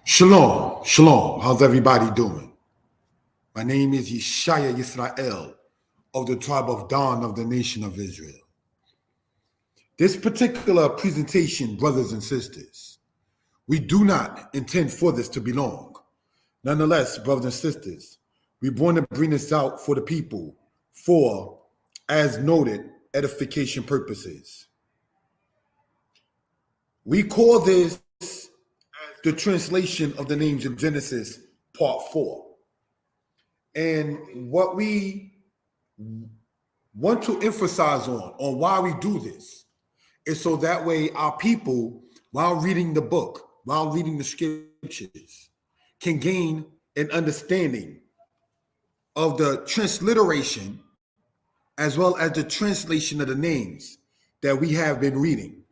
Shalom, shalom. How's everybody doing? My name is Yeshaya Yisrael of the tribe of Dan of the nation of Israel. This particular presentation, brothers and sisters, we do not intend for this to be long. Nonetheless, brothers and sisters, we want to bring this out for the people for, as noted, edification purposes. We call this the translation of the names in Genesis, part 4. And what we want to emphasize on why we do this is so that way our people, while reading the book, while reading the scriptures, can gain an understanding of the transliteration as well as the translation of the names that we have been reading,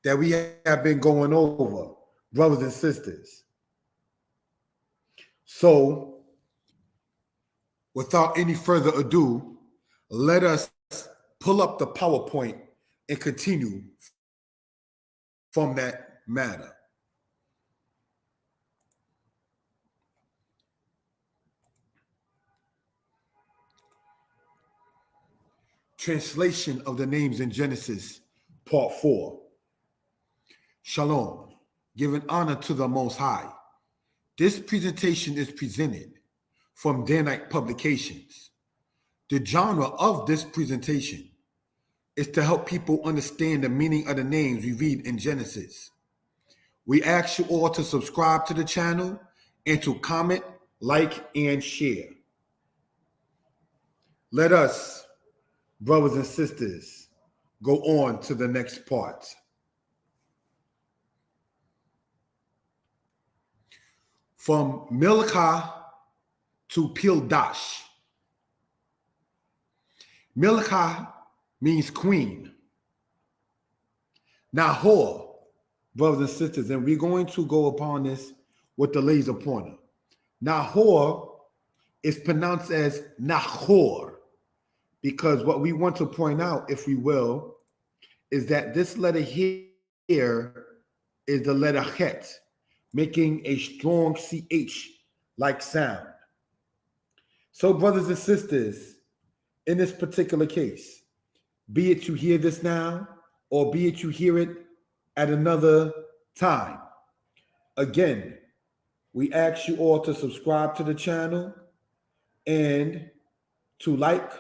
that we have been going over, brothers and sisters. So, without any further ado, let us pull up the PowerPoint and continue from that matter. Translation of the names in Genesis, part 4. Shalom, giving honor to the Most High. This presentation is presented from Danite Publications. The genre of this presentation is to help people understand the meaning of the names we read in Genesis. We ask you all to subscribe to the channel and to comment, like, and share. Let us, brothers and sisters, go on to the next part. From Milcah to Pildash. Milcah means queen. Nahor, brothers and sisters, and we're going to go upon this with the laser pointer. Nahor is pronounced as Nahor because what we want to point out, if we will, is that this letter here is the letter Het, making a strong CH-like sound. So, brothers and sisters, in this particular case, be it you hear this now or be it you hear it at another time, again, we ask you all to subscribe to the channel and to like,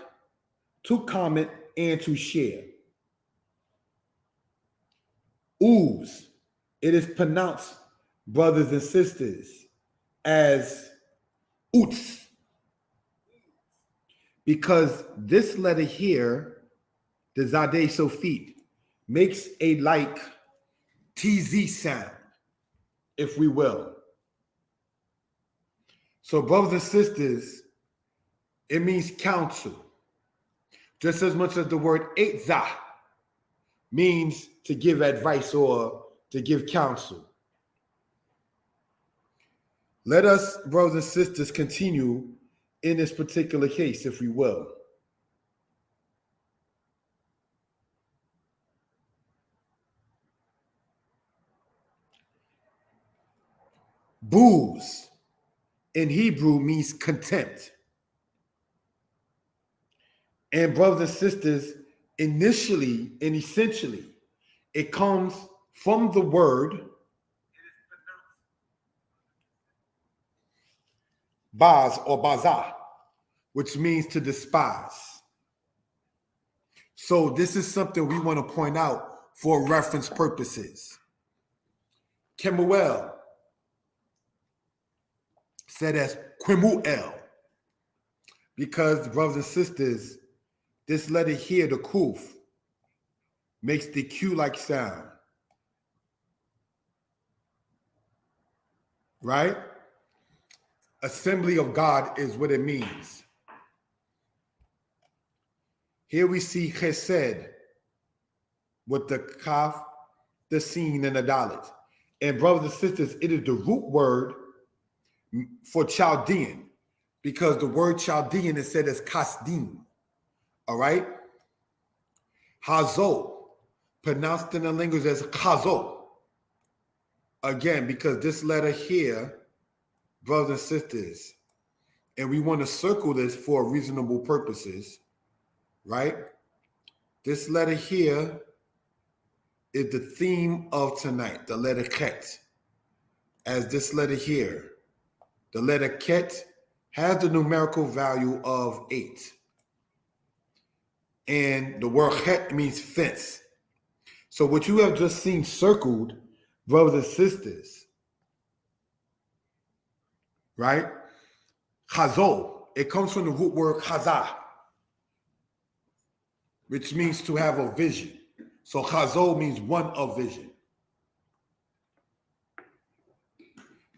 to comment, and to share. Ooze, it is pronounced, brothers and sisters, as Oots. Because this letter here, the Zadeh Sofit, makes a like TZ sound, if we will. So, brothers and sisters, it means counsel. Just as much as the word Eitzah means to give advice or to give counsel. Let us, brothers and sisters, continue in this particular case, if we will. Booze in Hebrew means contempt. And brothers and sisters, initially and essentially, it comes from the word baz or bazah, which means to despise. So this is something we want to point out for reference purposes. Kemuel said as Quimuel, because brothers and sisters, this letter here, the kuf, makes the Q-like sound. Right? Assembly of God is what it means. Here we see chesed with the kaf, the sin, and the dalet. And brothers and sisters, it is the root word for Chaldean, because the word Chaldean is said as kasdim. All right? Hazo, pronounced in the language as chazo. again, because this letter here, brothers and sisters, and we want to circle this for reasonable purposes, right? This letter here is the theme of tonight, the letter Ket. As this letter here, the letter Ket has the numerical value of 8. And the word Het means fence. So what you have just seen circled, brothers and sisters, right? Chazo, it comes from the root word chazah, which means to have a vision. So chazo means one of vision.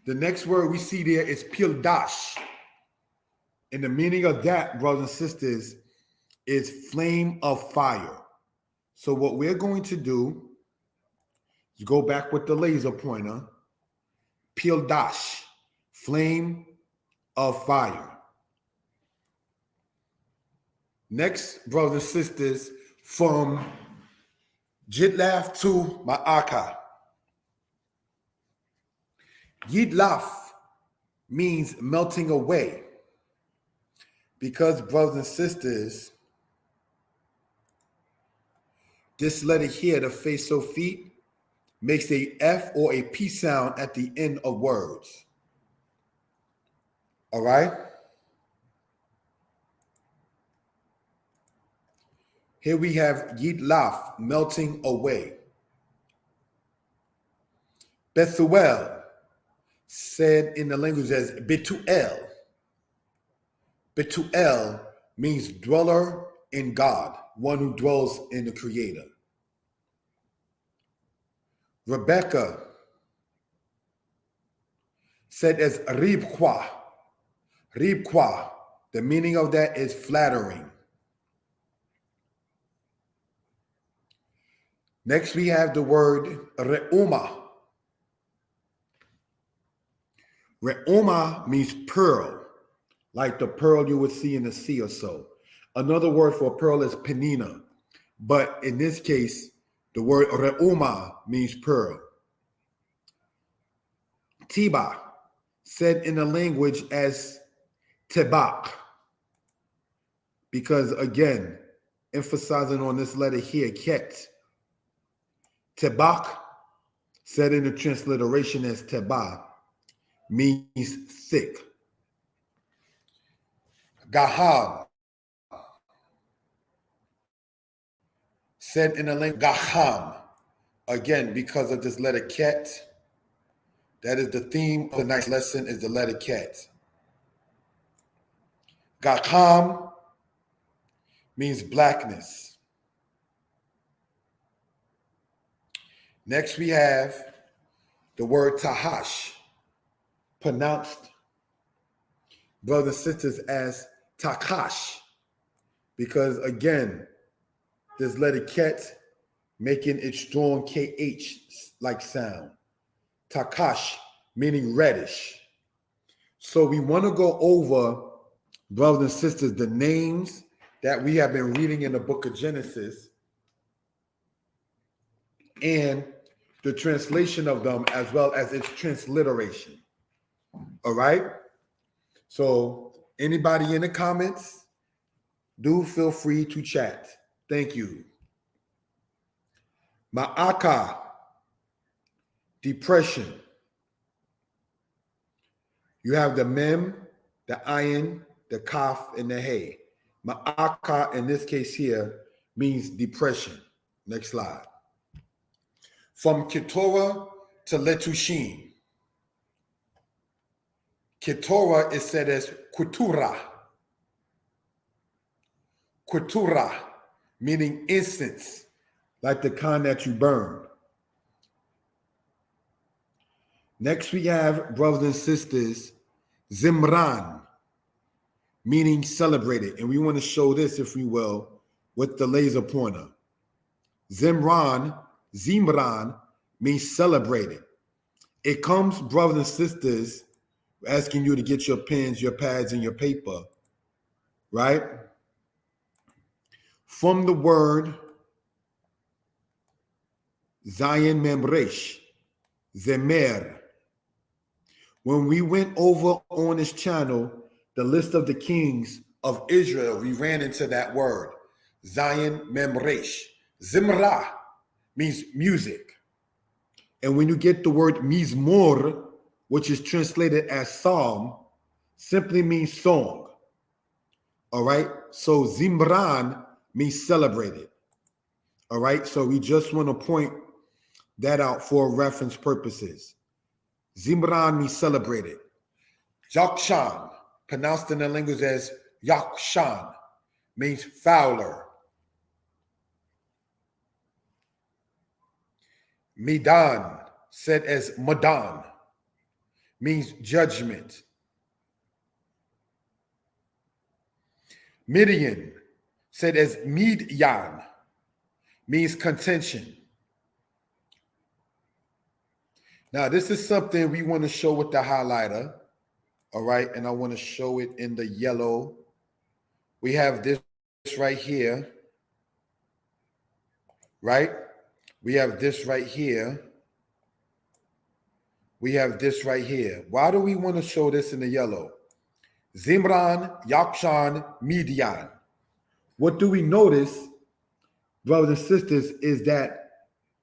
The next word we see there is Pildash. And the meaning of that, brothers and sisters, is flame of fire. So what we're going to do is go back with the laser pointer. Pildash, flame of fire. Next, brothers and sisters, from Jidlaph to Maacah. Jidlaph means melting away. Because, brothers and sisters, this letter here, the face or feet, makes a F or a P sound at the end of words. All right? Here we have Jidlaph, melting away. Bethuel, said in the language as Betuel. Betuel means dweller in God, one who dwells in the Creator. Rebecca, said as Ribqua. Ribqua, the meaning of that is flattering. Next, we have the word Re'uma. Re'uma means pearl, like the pearl you would see in the sea or so. Another word for pearl is penina, but in this case, the word Re'uma means pearl. Tiba, said in the language as tebak, because again, emphasizing on this letter here, ket. Tebak, said in the transliteration as teba, means thick. Gaham, said in the language Gaham, again, because of this letter ket. That is the theme of tonight's lesson, is the letter ket. Gaham means blackness. Next we have the word Tahash, pronounced, brothers and sisters, as Takash, because again, this letter Ket making its strong KH-like sound. Takash, meaning reddish. So we want to go over, brothers and sisters, the names that we have been reading in the book of Genesis and the translation of them, as well as its transliteration. All right? So anybody in the comments, do feel free to chat. Thank you. Maacah, depression. You have the mem, the ayin, the kaf, and the hay. Maacah, in this case here, means depression. Next slide. From Keturah to Letushim. Keturah is said as Keturah. Keturah, meaning incense, like the kind that you burn. Next we have, brothers and sisters, Zimran, meaning celebrated. And we want to show this, if we will, with the laser pointer. Zimran means celebrated. It comes, brothers and sisters, asking you to get your pens, your pads, and your paper, right? From the word Zayin Memresh. Zemer. When we went over on this channel, the list of the kings of Israel, we ran into that word. Zion Memresh. Zimra means music. And when you get the word Mizmor, which is translated as psalm, simply means song. All right. So Zimran means celebrated. All right. So we just want to point that out for reference purposes. Zimran means celebrated. Yakshan, pronounced in the language as Yakshan, means fowler. Midan, said as Madan, means judgment. Midian, said as Midyan, means contention. Now, this is something we want to show with the highlighter, all right? And I want to show it in the yellow. We have this right here, right? We have this right here. We have this right here. Why do we want to show this in the yellow? Zimran, Yakshan, Midian. What do we notice, brothers and sisters, is that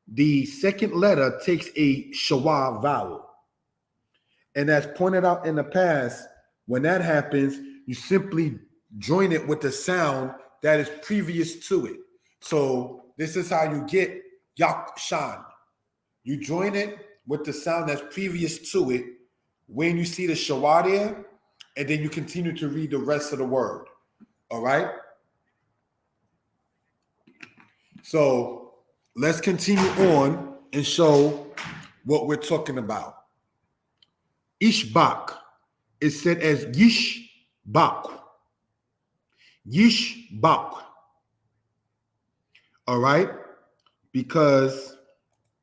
the second letter takes a shawah vowel. And as pointed out in the past, when that happens, you simply join it with the sound that is previous to it. So this is how you get Yakshan. You join it with the sound that's previous to it when you see the shawah there, and then you continue to read the rest of the word. All right? So let's continue on and show what we're talking about. Ishbak is said as Yishbak. Yishbak. All right? Because,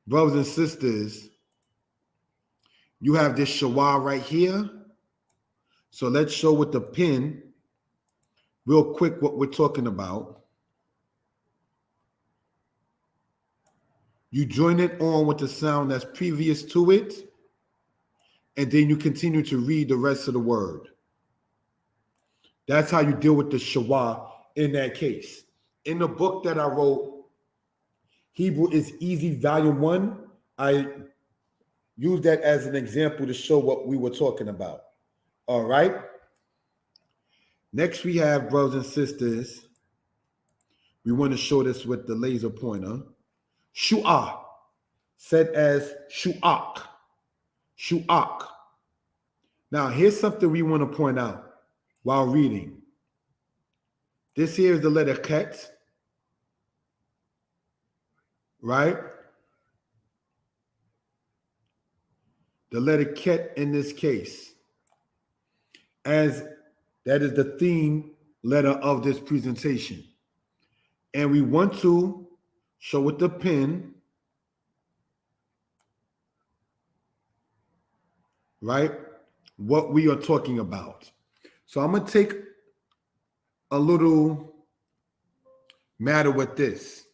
brothers and sisters, you have this shawah right here. So let's show with the pen real quick what we're talking about. You join it on with the sound that's previous to it, and then you continue to read the rest of the word. That's how you deal with the shawah in that case. In the book that I wrote, Hebrew is Easy, Volume 1, I used that as an example to show what we were talking about. All right. Next, we have, brothers and sisters, we want to show this with the laser pointer. Shu'ah, said as shu'ak. Shu'ak. Now, here's something we want to point out while reading. This here is the letter ket, right? The letter ket in this case, as that is the theme letter of this presentation. And we want to show with the pen, right, what we are talking about. So I'm going to take a little matter with this,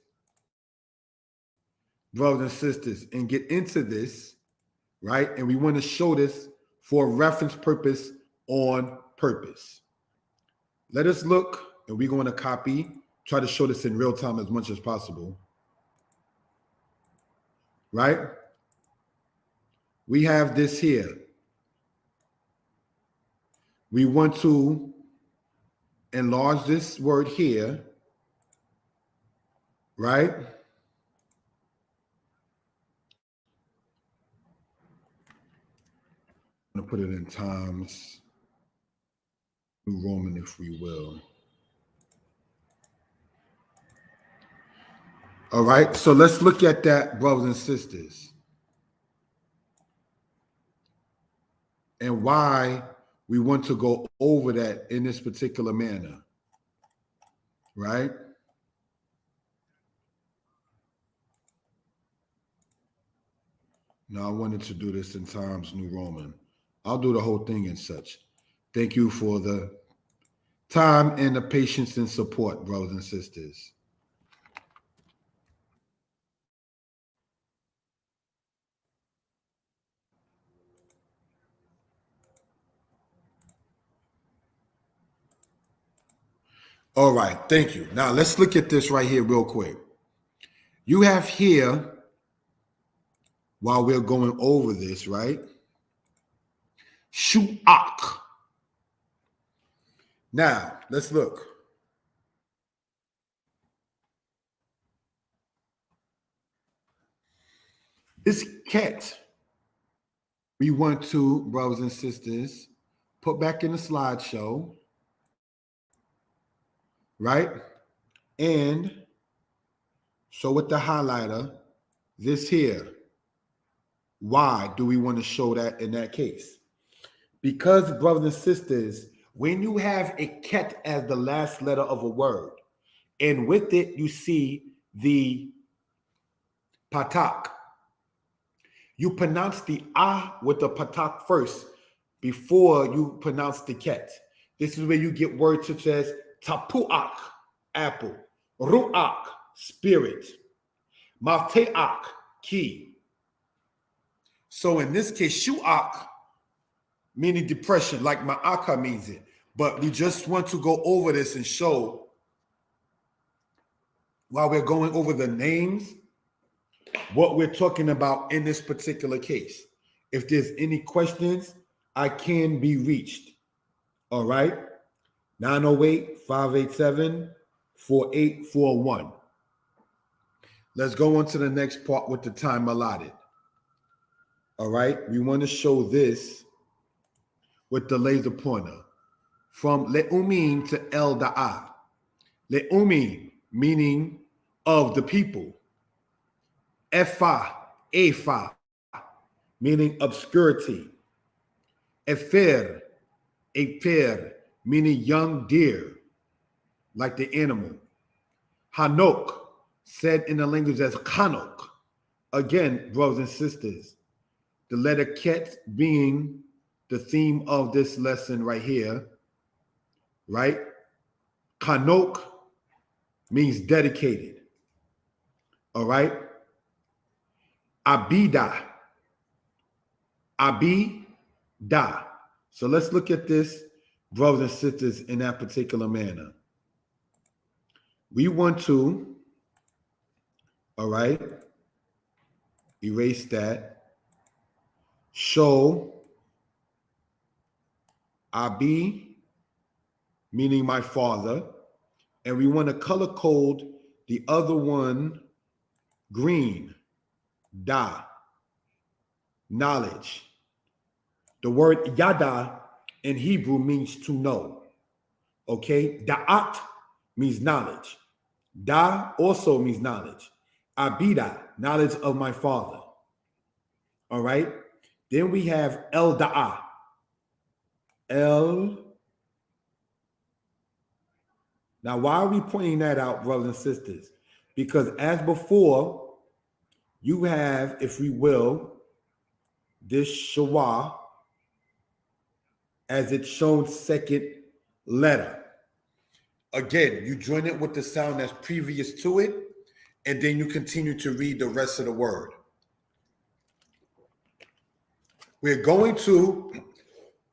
brothers and sisters, and get into this, right? And we want to show this for reference purpose on purpose. Let us look, and we're going to copy, try to show this in real time as much as possible, right? We have this here. We want to enlarge this word here, right? I'm going to put it in Times New Roman, if we will. All right, so let's look at that, brothers and sisters, and why we want to go over that in this particular manner, right? Now, I wanted to do this in Times New Roman. I'll do the whole thing in such. Thank you for the time and the patience and support, brothers and sisters. All right, thank you. Now let's look at this right here real quick. You have here, while we're going over this, right? Shu'ak. Now, let's look. This ket, we want to, brothers and sisters, put back in the slideshow, right? And show with the highlighter, this here. Why do we want to show that in that case? Because, brothers and sisters, when you have a ket as the last letter of a word, and with it you see the patak, you pronounce the ah with the patak first before you pronounce the ket. This is where you get words such as tapuak, apple, ruach, spirit, mafteak, key. So in this case, shu'ak, meaning depression, like Maacah means it. But we just want to go over this and show, while we're going over the names, what we're talking about in this particular case. If there's any questions, I can be reached. All right? 908-587-4841. Let's go on to the next part with the time allotted. All right? We want to show this with the laser pointer. From Le'umim to El Da'ah. Le'umim, meaning of the people. Ephah, meaning obscurity. Efer, meaning young deer, like the animal. Hanok, said in the language as Chanok. Again, brothers and sisters, the letter Ket being the theme of this lesson right here, right? Chanok means dedicated. All right? Abida. So let's look at this, brothers and sisters, in that particular manner. We want to, all right, erase that. Show Abi, meaning my father. And we want to color code the other one green. Da, knowledge. The word yada in Hebrew means to know. Okay? Da'at means knowledge. Da also means knowledge. Abida, knowledge of my father. All right? Then we have El Da'ah. Now, why are we pointing that out, brothers and sisters? Because as before, you have, if we will, this shawah as its shown second letter. Again, you join it with the sound that's previous to it, and then you continue to read the rest of the word. We're going to,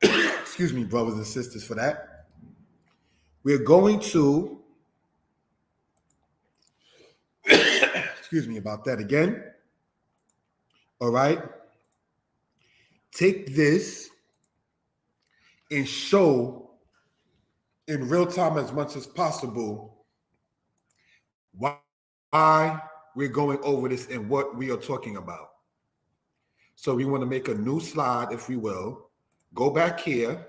excuse me, brothers and sisters, for that. We're going to, excuse me about that again. All right. Take this and show in real time as much as possible why we're going over this and what we are talking about. So we want to make a new slide, if we will. Go back here.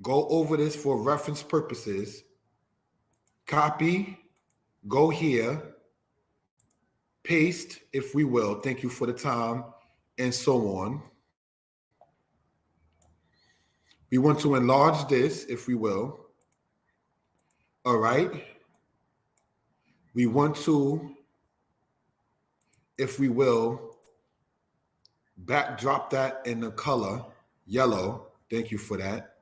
Go over this for reference purposes. Copy. Go here. Paste, if we will. Thank you for the time, and so on. We want to enlarge this, if we will. All right. We want to, if we will, backdrop that in the color yellow. Thank you for that.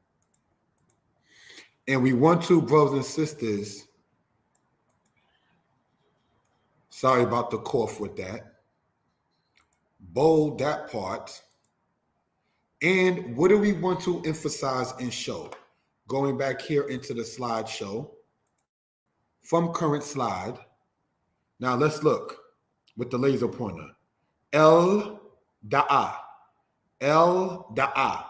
And we want to, brothers and sisters, sorry about the cough with that, bold that part. And what do we want to emphasize and show? going back here into the slideshow from current slide. Now let's look with the laser pointer. El Da'a. El Da'a.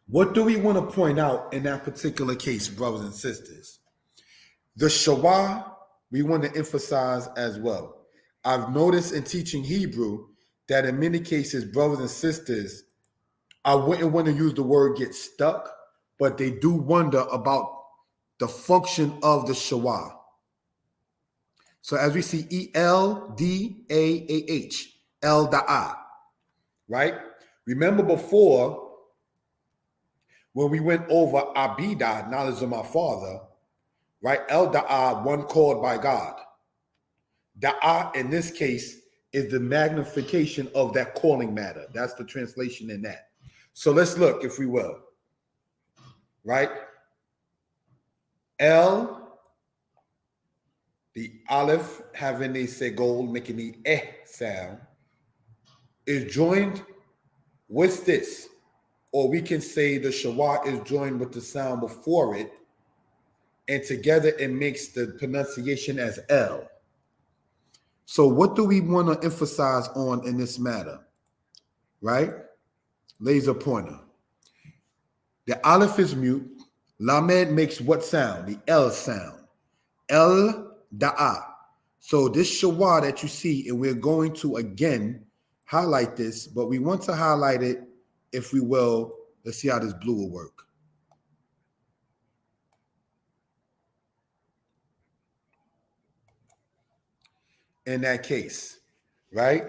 What do we want to point out in that particular case, brothers and sisters? The Shawah, we want to emphasize as well. I've noticed in teaching Hebrew that in many cases, brothers and sisters, I wouldn't want to use the word get stuck, but they do wonder about the function of the Shawah. So as we see E-L-D-A-A-H, El Da'a, right? Remember before, when we went over Abida, knowledge of my father, right? El Da'a, one called by God. Da'a, in this case, is the magnification of that calling matter. That's the translation in that. So let's look, if we will, right? El, the aleph having a segol, making the sound, is joined with this. Or we can say the Shawah is joined with the sound before it, and together it makes the pronunciation as L. So what do we want to emphasize on in this matter? Right? Laser pointer. The aleph is mute. Lamed makes what sound? The L sound. El Da'a. So this Shawah that you see, and we're going to again highlight this, but we want to highlight it, if we will. Let's see how this blue will work. In that case, right,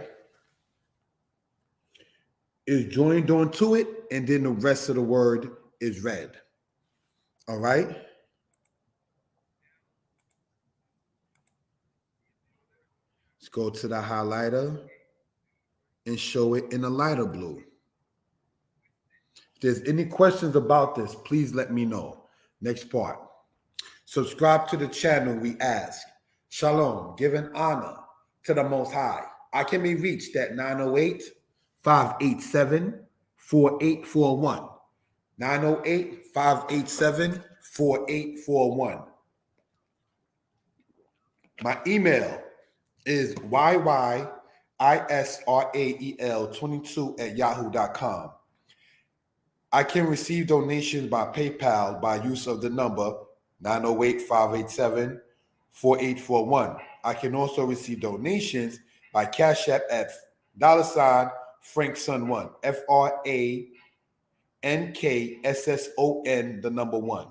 is joined onto it, and then the rest of the word is read. All right. Let's go to the highlighter and show it in a lighter blue. If there's any questions about this, please let me know. Next part. Subscribe to the channel, we ask. Shalom, giving honor to the Most High. I can be reached at 908-587-4841. 908-587-4841. My email is yyisrael22@yahoo.com. I can receive donations by PayPal by use of the number 908-587-4841. I can also receive donations by Cash App at $FrankSon1, FrankSson, the number 1.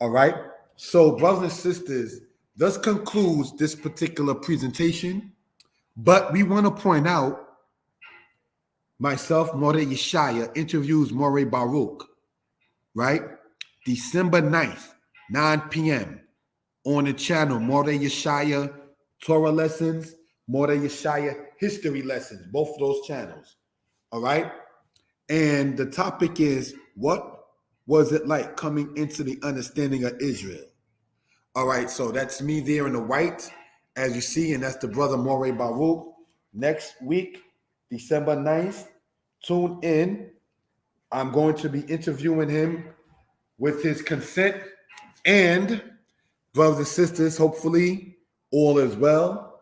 All right. So, brothers and sisters, this concludes this particular presentation. But we want to point out, myself, Moreh Yeshaya, interviews Moreh Baruch, right? December 9th, 9 p.m. on the channel, Moreh Yeshaya Torah Lessons, Moreh Yeshaya History Lessons, both of those channels. All right. And the topic is, what was it like coming into the understanding of Israel? All right. So that's me there in the white, as you see, and that's the brother Moreh Baruch. Next week, December 9th, tune in. I'm going to be interviewing him with his consent. And brothers and sisters, hopefully all is well.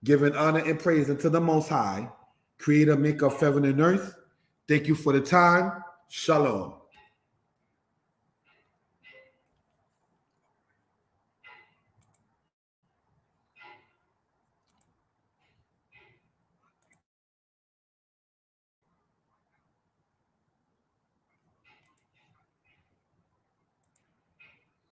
Giving honor and praise unto the Most High, Creator, Maker of heaven and earth. Thank you for the time. Shalom.